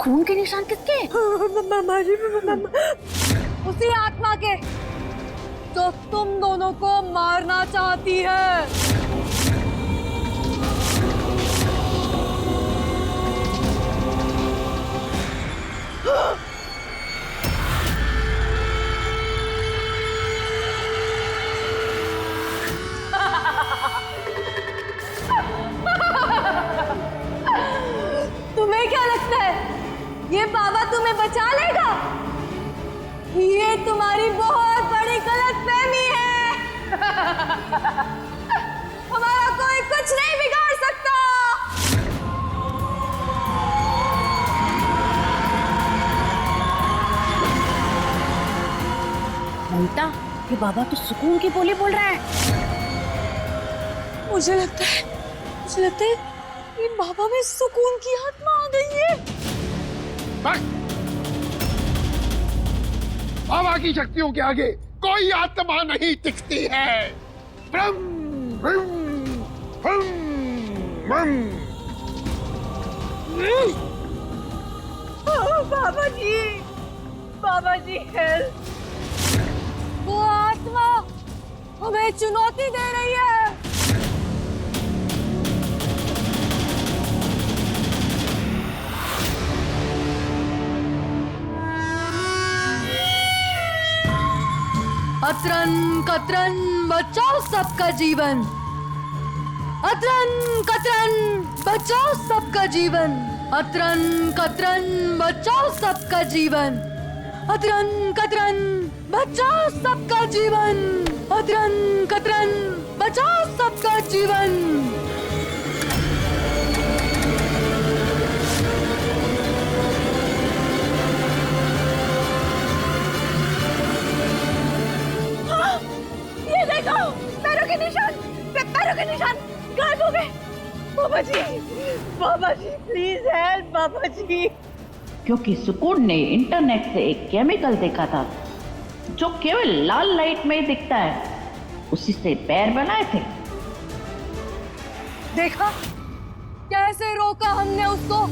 खून के निशान किसके? उसी आत्मा के जो तुम दोनों को मारना चाहती है। तुम्हें क्या लगता है ये बाबा तुम्हें बचा लेगा? ये तुम्हारी बहुत बड़ी गलतफहमी है। हमारा कोई कुछ नहीं बिगाड़ सकता। ममता, ये बाबा तो सुकून की बोली बोल रहा है। मुझे लगता है ये बाबा में सुकून की आत्मा आ गई है। बाबा की शक्तियों के आगे कोई आत्मा नहीं टिकती है। ब्रम, ब्रम, ब्रम, ब्रम। बाबा जी हेल्प। वो आत्मा हमें चुनौती दे रही है। अतरन कतरन बचाओ सबका जीवन। अतरन कतरन बचाओ सबका जीवन। अतरन कतरन बचाओ सबका जीवन। अतरन कतरन बचाओ सबका जीवन। अतरन कतरन बचाओ सबका जीवन। ये देखो, पैरों के निशान गायब हो गए। बाबा जी प्लीज हेल्प बाबा जी। क्योंकि सुकून ने इंटरनेट से एक केमिकल देखा था जो केवल लाल लाइट में ही दिखता है, उसी से पैर बनाए थे। देखा कैसे रोका हमने उसको,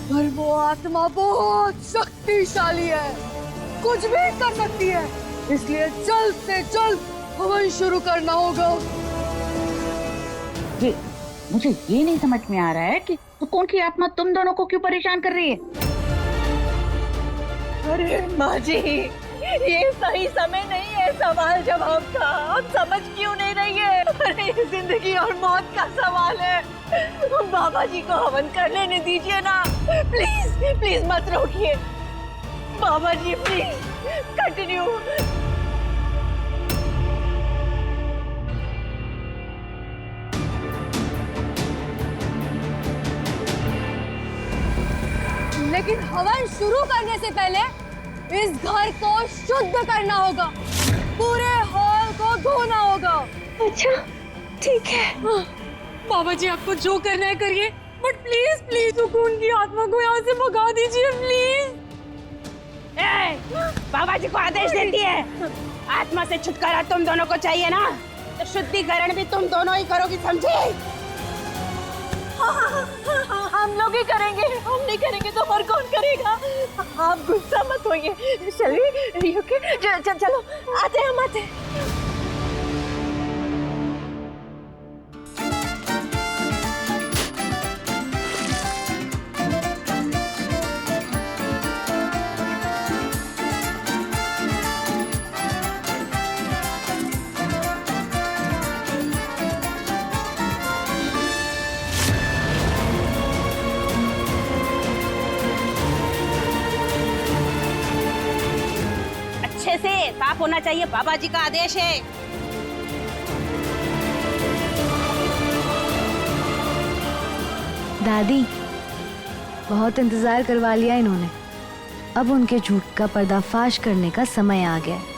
पर वो आत्मा बहुत शक्तिशाली है, कुछ भी कर सकती है। इसलिए जल्द से जल्द हवन शुरू करना होगा। मुझे ये नहीं समझ में आ रहा है कि सुकून की आत्मा तुम दोनों को क्यों परेशान कर रही है। अरे माँ जी, ये सही समय नहीं है सवाल जवाब का। आप समझ क्यों नहीं रही है? अरे ये जिंदगी और मौत का सवाल है। बाबा जी को हवन कर लेने दीजिए ना, प्लीज प्लीज मत रोकिए। बाबा जी प्लीज कंटिन्यू। लेकिन हवन शुरू करने से पहले इस घर को शुद्ध करना होगा, पूरे हॉल को धोना होगा। अच्छा ठीक है। बाबा जी आपको जो करना है करिए, बट प्लीज प्लीज सुकून की आत्मा को यहाँ से भगा दीजिए प्लीज। बाबा जी को आदेश देती है, आत्मा से छुटकारा तुम दोनों को चाहिए ना, तो शुद्धिकरण भी तुम दोनों ही करोगी, समझे? हम लोग ही करेंगे, हम नहीं करेंगे तो और कौन करेगा? आप गुस्सा मत होइए। चलिए चलो आते हैं, हम आते हैं। से साफ होना चाहिए, बाबा जी का आदेश है। दादी, बहुत इंतजार करवा लिया इन्होंने, अब उनके झूठ का पर्दाफाश करने का समय आ गया है।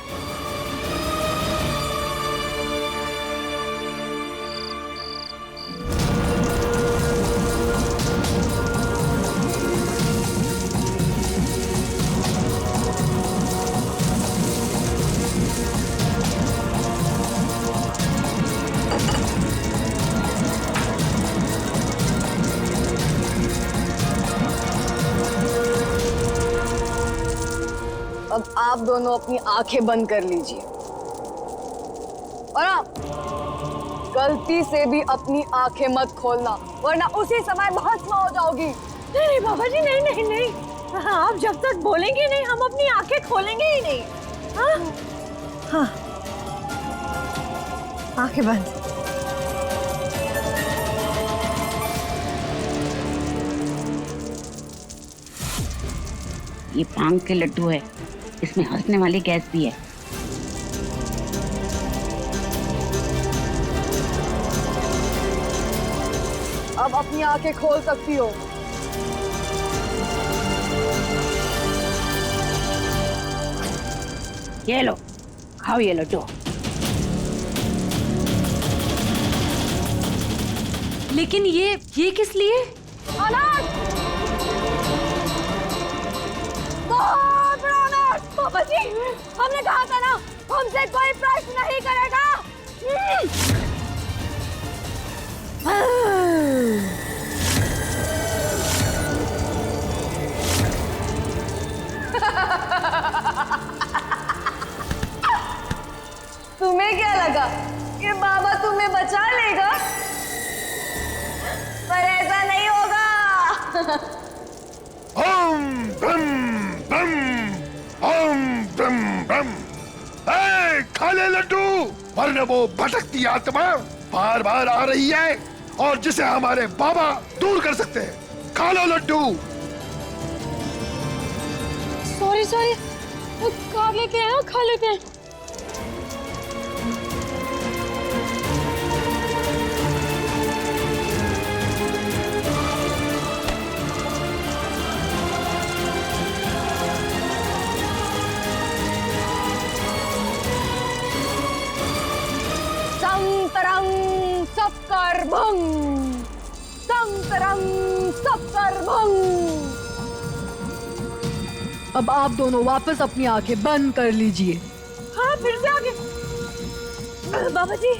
अब आप दोनों अपनी आंखें बंद कर लीजिए और आप गलती से भी अपनी आंखें मत खोलना, वरना उसी समय भस्म हो जाओगी। नहीं नहीं बाबा जी, नहीं नहीं नहीं, आप जब तक बोलेंगे नहीं हम अपनी आंखें खोलेंगे ही नहीं। हाँ हाँ, आंखें बंद। ये भांग के लड्डू है, इसमें हंसने वाली गैस भी है। अब अपनी आंखें खोल सकती हो। ये लो, खाओ ये लड्डू। लेकिन ये किस लिए? अनाथ! बहुत बड़ा अनाथ! पापा जी, हमने कहा था ना, हमसे कोई प्रश्न नहीं करेगा। तुम्हें क्या लगा कि बाबा तुम्हें बचा लेगा? पर ऐसा नहीं होगा। ओम बम बम, ओम बम बम। ए, खा ले लड्डू, वरना वो भटकती आत्मा बार बार आ रही है और जिसे हमारे बाबा दूर कर सकते हैं। खा लो लड्डू। सॉरी सॉरी, खा लेते हैं, खा लेते हैं। संतरंग सबकर भंग, संतरंग सबकर भंग। अब आप दोनों वापस अपनी आंखें बंद कर लीजिए। हाँ, फिर से आगे। बाबा जी,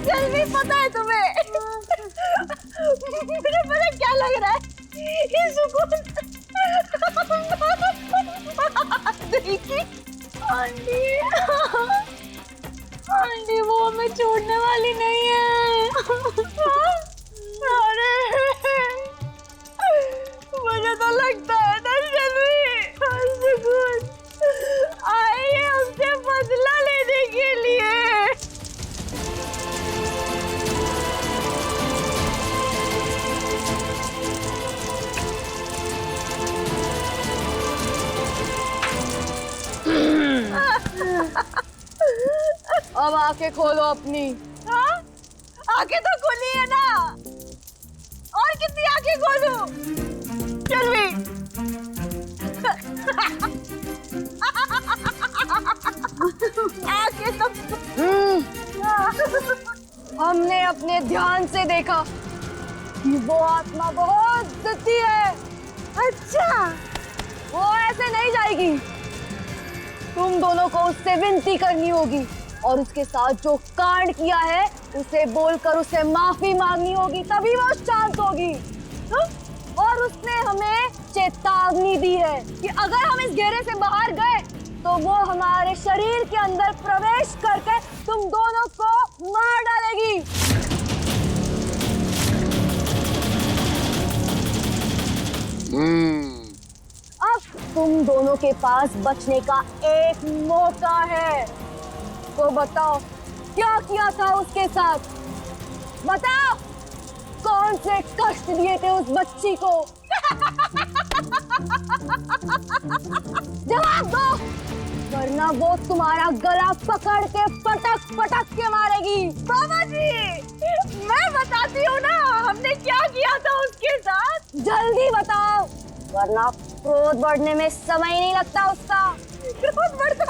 जल्दी पता है तुम्हें? मुझे पता क्या लग रहा है? ये सुकून देखिए, आंटी आंटी वो हमें छोड़ने वाली नहीं है। अरे मुझे तो लगता है ना सुकून आई है हमसे बदला लेने के लिए। अब आंखें खोलो अपनी। हाँ? आंखें तो खुली है ना, और कितनी आंखें खोलूं? चल भी। आंखें तो हमने अपने ध्यान से देखा कि वो आत्मा बहुत जिद्दी है। अच्छा, वो ऐसे नहीं जाएगी। तुम दोनों को उससे विनती करनी होगी और उसके साथ जो कांड किया है उसे बोलकर उसे माफी मांगनी होगी, तभी वो शांत होगी। और उसने हमें चेतावनी दी है कि अगर हम इस घेरे से बाहर गए तो वो हमारे शरीर के अंदर प्रवेश करके तुम दोनों को मार डालेगी। अब तुम दोनों के पास बचने का एक मौका है, तो बताओ क्या किया था उसके साथ? बताओ कौन से कष्ट दिए थे उस बच्ची को? जवाब दो, वरना वो तुम्हारा गला पकड़ के पटक पटक के मारेगी। बाबा जी, मैं बताती हूँ ना हमने क्या किया था उसके साथ। जल्दी बताओ, वरना क्रोध बढ़ने में समय नहीं लगता उसका। क्रोध बढ़ता,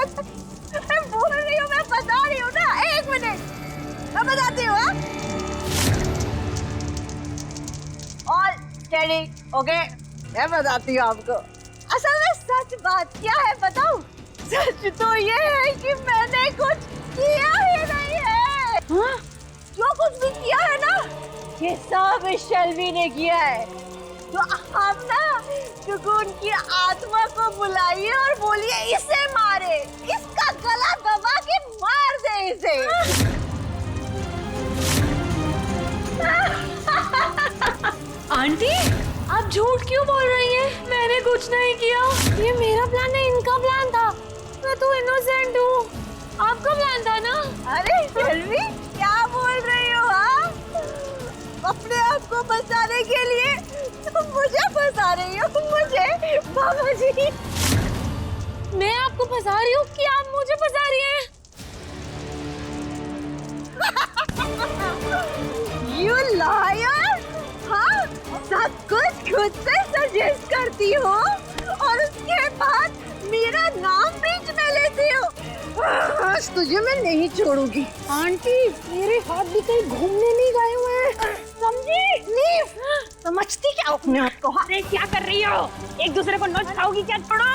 मैं बोल रही हूँ, मैं बता रही हूँ ना, 1 मिनट मैं बताती हूँ। ऑल स्टेडी, ओके, मैं बताती हूँ आपको। असल में सच बात क्या है बताऊं? सच तो ये है कि मैंने कुछ किया ही नहीं है। हाँ? जो कुछ भी किया है ना, ये सब इस शेल्वी ने किया है। तो हम ना सुकून की आत्मा को बुलाइए और बोलिए इसे मारे, इसका गला दबा के मार दे इसे। आंटी, आप झूठ क्यों बोल रही हैं? मैंने कुछ नहीं किया। ये मेरा प्लान नहीं, इनका प्लान था। मैं तो इनोसेंट हूँ। आपका प्लान था ना? अरे शेल्वी, क्या बोल रही हो आप? अपने आप को बचाने के लिए तुम मुझे फंसा रही हो, मुझे? बाबा जी, मैं आपको फंसा रही हूँ कि आप मुझे फंसा रही हैं? You liar! हाँ, सब कुछ खुद से सजेस्ट करती हो और उसके बाद मेरा नाम बीच में लेती हो। आज तुझे मैं नहीं छोड़ूंगी। आंटी, मेरे हाथ भी कहीं घूमने नहीं गए हुए हैं, समझी? लीव, समझती क्या अपने आप को? अरे क्या कर रही हो? एक दूसरे को नोच खाओगी क्या? छोड़ो।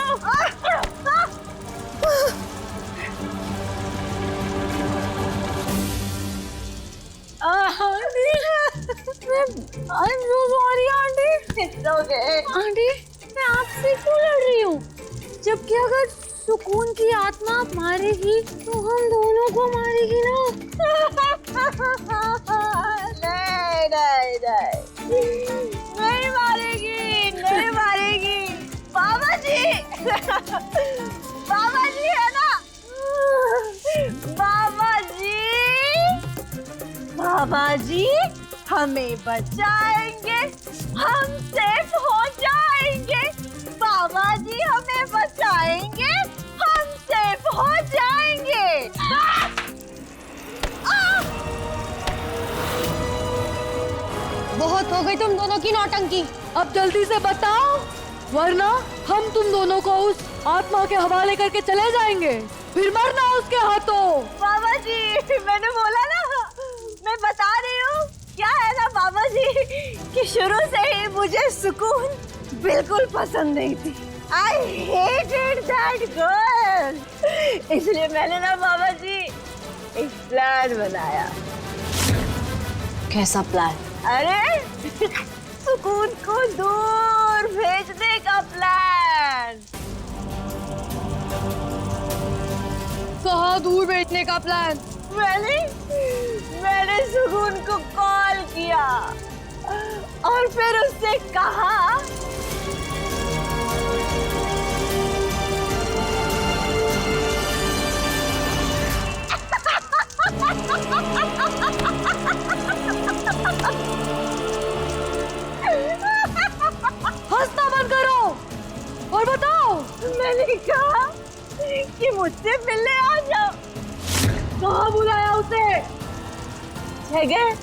I'm so sorry, aunty. It's okay. Aunty, मैं आपसे क्यों लड़ रही हूँ? जबकि अगर सुकून की आत्मा मारेगी तो हम दोनों को मारेगी ना। नहीं मारेगी, नहीं मारेगी। बाबा जी, बाबा जी है ना? बाबा जी, बाबा जी हमें बचाएंगे, हम सेफ हो जाएंगे। बाबा जी हमें बचाएंगे, हम सेफ हो जाएंगे। बहुत हो गई तुम दोनों की नौटंकी। अब जल्दी से बताओ, वरना हम तुम दोनों को उस आत्मा के हवाले करके चले जाएंगे, फिर मरना उसके हाथों। बाबा जी, मैंने बोला ना, मैं बता रही हूँ। क्या है ना बाबा जी कि शुरू से ही मुझे सुकून बिल्कुल पसंद नहीं थी। I hated that girl। इसलिए मैंने ना बाबा जी एक प्लान बनाया। कैसा प्लान? अरे सुकून को दूर भेजने का प्लान। कहाँ दूर भेजने का प्लान? मैंने सुकून को कॉल किया और फिर उससे कहा हंसना बंद करो और बताओ। मैंने कहा कि मुझसे मिलने आ जाओ। कहाँ बुलाया उसे? जगह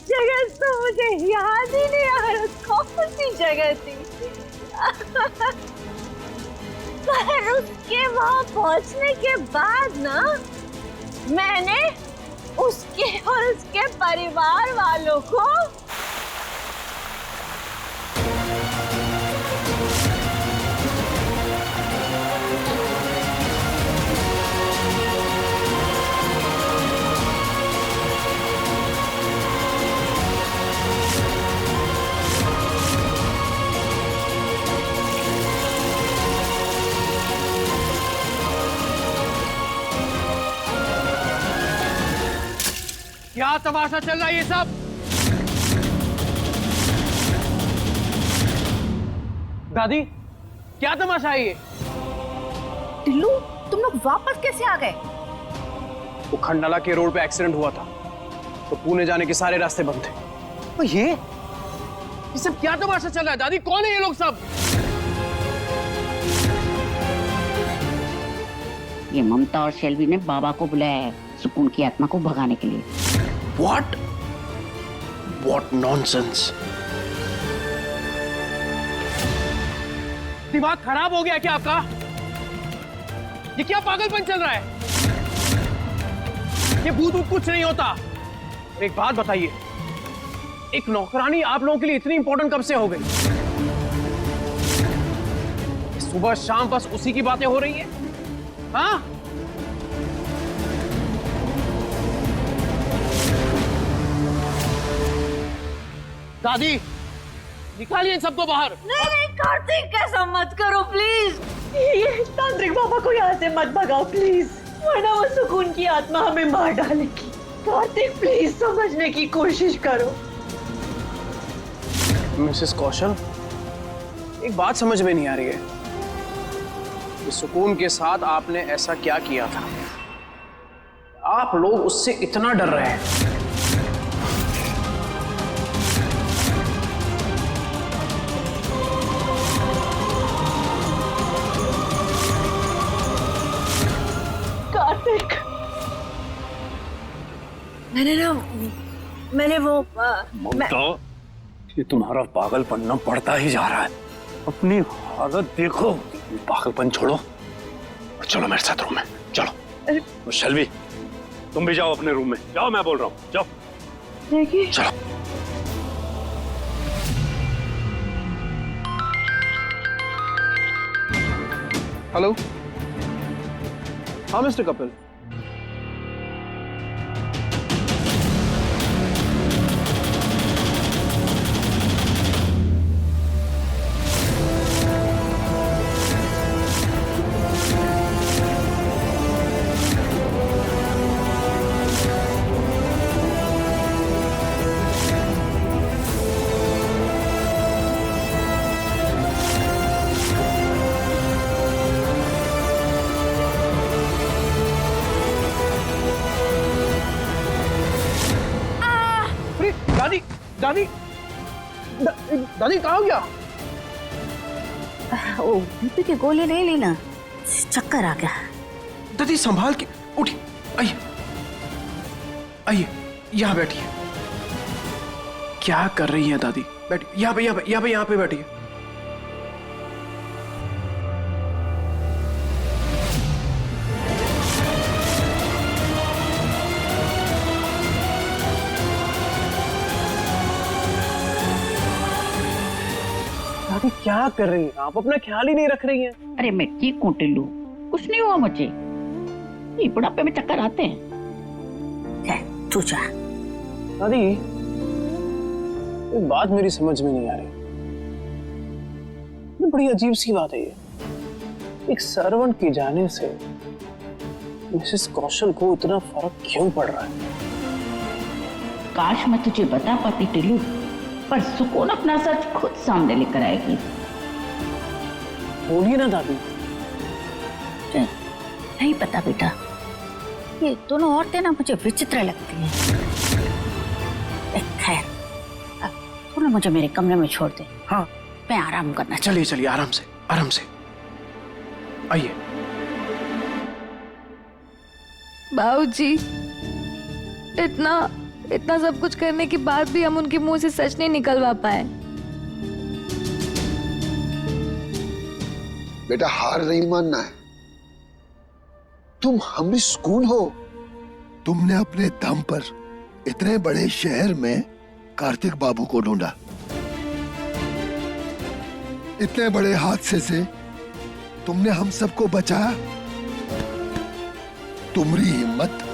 जगह तो मुझे याद ही नहीं आ रहा कौन सी जगह थी। पर उसके वहां पहुंचने के बाद ना मैंने उसके और उसके परिवार वालों को क्या तमाशा चल रहा है ये सब? दादी, क्या तमाशा है ये? टिल्लू, तुम लोग वापस कैसे आ गए? वो खंडाला के रोड पे एक्सीडेंट हुआ था तो पुणे जाने के सारे रास्ते बंद थे। और ये सब क्या तमाशा चल रहा है दादी? कौन है ये लोग सब? ये ममता और शेल्वी ने बाबा को बुलाया है सुकून की आत्मा को भगाने के लिए। What nonsense! दिमाग खराब हो गया क्या आपका? ये क्या पागलपन चल रहा है? ये भूत कुछ नहीं होता। एक बात बताइए, एक नौकरानी आप लोगों के लिए इतनी इंपॉर्टेंट कब से हो गई? सुबह शाम बस उसी की बातें हो रही है। हाँ? दादी, निकालिए इन सबको बाहर। नहीं कार्तिक, ऐसा मत करो प्लीज। ये तांत्रिक बाबा को यहाँ से मत भगाओ प्लीज, वरना वो सुकून की आत्मा हमें मार डालेगी। कार्तिक प्लीज समझने की कोशिश करो। मिसेस कौशल, एक बात समझ में नहीं आ रही है कि सुकून के साथ आपने ऐसा क्या किया था? आप लोग उससे इतना डर रहे हैं। कार्तिक, मैंने वो ममता, ये तुम्हारा पागलपन ना बढ़ता ही जा रहा है। अपनी हालत देखो। पागलपन छोड़ो और चलो मेरे साथ रूम में चलो। और शैलवी, तुम भी जाओ अपने रूम में। जाओ, मैं बोल रहा हूँ, जाओ। देखिए चलो। हेलो, हाँ मिस्टर कपिल। दादी, दादी, दादी कहाँ हो गया? ओ बीपी की गोली नहीं ली ना, चक्कर आ गया। दादी संभाल के उठी। आइए आइए, यहाँ बैठिए। क्या कर रही हैं दादी? बैठिए यहाँ पे, यहाँ पे बैठिए। दादी क्या कर रही हैं आप? अपना ख्याल ही नहीं रख रही हैं। अरे मैं ठीक हूँ टिल्लू, कुछ नहीं हुआ मुझे। ये बुढ़ापे में चक्कर आते हैं। तू जा। दादी, एक बात मेरी समझ में नहीं आ रही। ये बड़ी अजीब सी बात है ये। एक सर्वेंट के जाने से मिसेस कौशल को इतना फर्क क्यों पड़ रहा है? काश मैं तुझे बता पाती टिल्लू, पर सुकून अपना सच खुद सामने लेकर आएगी। बोलिए ना दादी। नहीं पता बेटा, ये दोनों औरतें ना मुझे विचित्र लगती हैं। खैर, तू ना मुझे मेरे कमरे में छोड़ दे। हाँ मैं आराम करना चलिए चलिए, आराम से आराम से आइए। बाबूजी, इतना सब कुछ करने के बाद भी हम उनके मुंह से सच नहीं निकलवा पाए। बेटा हार नहीं मानना है। तुम हमरी सुकून हो। तुमने अपने दम पर इतने बड़े शहर में कार्तिक बाबू को ढूंढा। इतने बड़े हादसे से तुमने हम सबको बचाया। तुम्हारी हिम्मत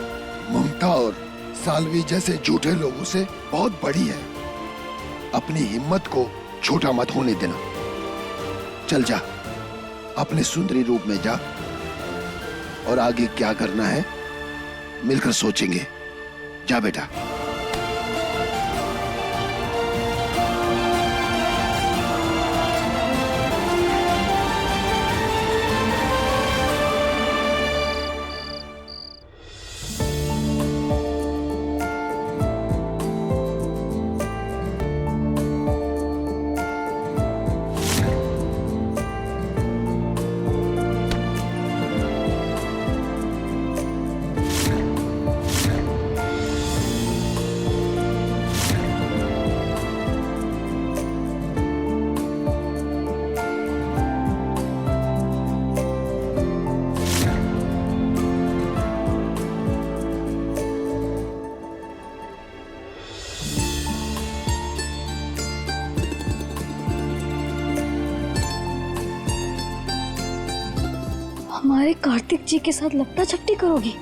ममता और सालवी जैसे झूठे लोगों से बहुत बड़ी है। अपनी हिम्मत को छोटा मत होने देना। चल जा, अपने सुंदरी रूप में जा, और आगे क्या करना है मिलकर सोचेंगे। जा बेटा। हमारे कार्तिक जी के साथ लपटा छपटी करोगी?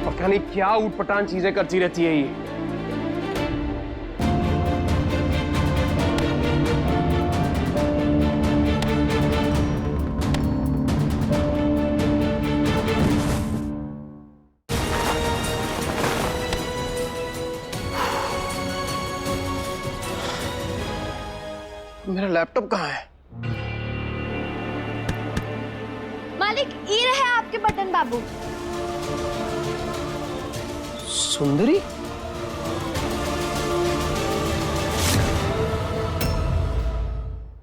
पता नहीं क्या ऊटपटांग चीजें करती रहती है ये। मेरा लैपटॉप कहाँ है? मालिक, ये रहे आपके बटन बाबू। सुंदरी?